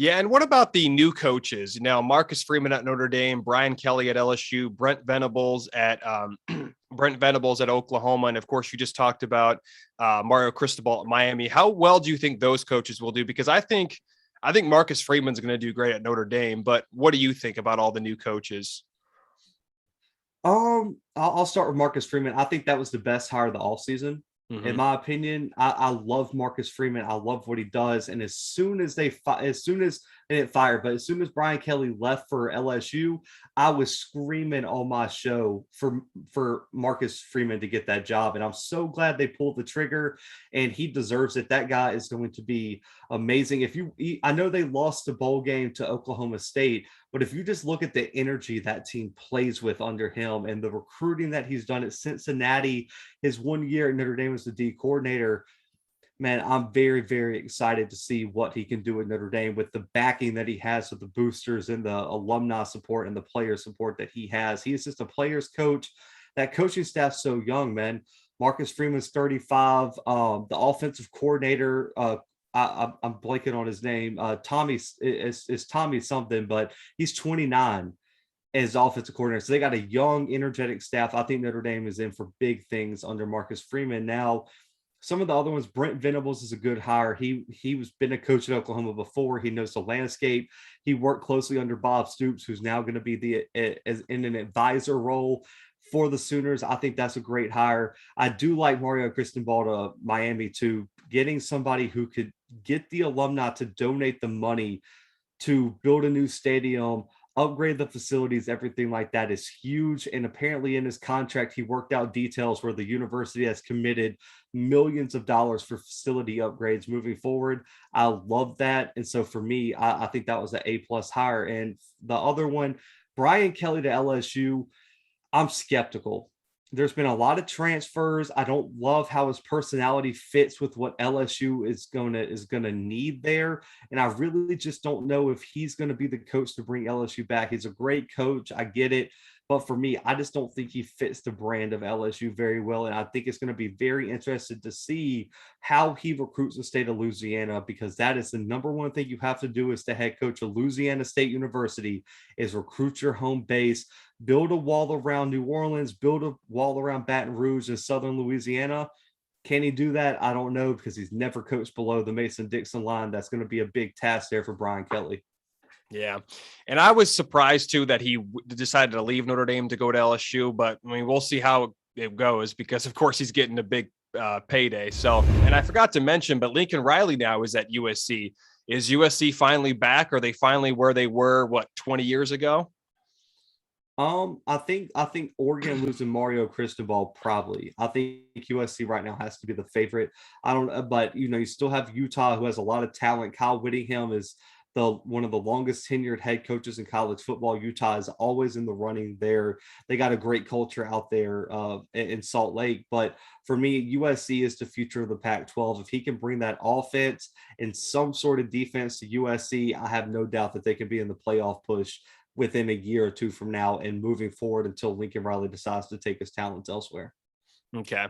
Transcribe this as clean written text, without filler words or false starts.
Yeah, and what about the new coaches? Now, Marcus Freeman at Notre Dame, Brian Kelly at LSU, Brent Venables at Oklahoma, and of course, you just talked about Mario Cristobal at Miami. How well do you think those coaches will do? Because I think Marcus Freeman's going to do great at Notre Dame. But what do you think about all the new coaches? I'll start with Marcus Freeman. I think that was the best hire of the offseason. In my opinion, I love Marcus Freeman. I love what he does. And as soon as they didn't fire, but as soon as Brian Kelly left for LSU, I was screaming on my show for Marcus Freeman to get that job. And I'm so glad they pulled the trigger, and he deserves it. That guy is going to be amazing. I know they lost the bowl game to Oklahoma State, but if you just look at the energy that team plays with under him and the recruiting that he's done at Cincinnati, his 1 year at Notre Dame as the D coordinator, man, I'm very, very excited to see what he can do at Notre Dame with the backing that he has with the boosters and the alumni support and the player support that he has. He is just a player's coach. That coaching staff's so young, man. Marcus Freeman's 35. The offensive coordinator, I'm blanking on his name. Tommy is Tommy something, but he's 29 as offensive coordinator. So they got a young, energetic staff. I think Notre Dame is in for big things under Marcus Freeman. Now, some of the other ones, Brent Venables is a good hire. He was been a coach at Oklahoma before. He knows the landscape. He worked closely under Bob Stoops, who's now going to be in an advisor role for the Sooners. I think that's a great hire. I do like Mario Cristobal to Miami too. Getting somebody who could get the alumni to donate the money to build a new stadium, upgrade the facilities, everything like that is huge. And apparently in his contract, he worked out details where the university has committed millions of dollars for facility upgrades moving forward. I love that. And so for me, I think that was an A+ hire. And the other one, Brian Kelly to LSU, I'm skeptical. There's been a lot of transfers. I don't love how his personality fits with what LSU is gonna need there. And I really just don't know if he's going to be the coach to bring LSU back. He's a great coach. I get it. But for me, I just don't think he fits the brand of LSU very well. And I think it's going to be very interesting to see how he recruits the state of Louisiana, because that is the number one thing you have to do as the head coach of Louisiana State University is recruit your home base, build a wall around New Orleans, build a wall around Baton Rouge and Southern Louisiana. Can he do that? I don't know, because he's never coached below the Mason-Dixon line. That's going to be a big task there for Brian Kelly. Yeah. And I was surprised too that he decided to leave Notre Dame to go to LSU, but I mean, we'll see how it goes, because of course he's getting a big payday. So, and I forgot to mention, but Lincoln Riley now is at USC. Is USC finally back? Are they finally where they were, 20 years ago? I think Oregon losing Mario Cristobal probably. I think USC right now has to be the favorite. I don't, but you still have Utah, who has a lot of talent. Kyle Whittingham is one of the longest tenured head coaches in college football. Utah is always in the running there. They got a great culture out there in Salt Lake. But for me, USC is the future of the Pac-12. If he can bring that offense and some sort of defense to USC, I have no doubt that they can be in the playoff push within a year or two from now and moving forward until Lincoln Riley decides to take his talents elsewhere. Okay.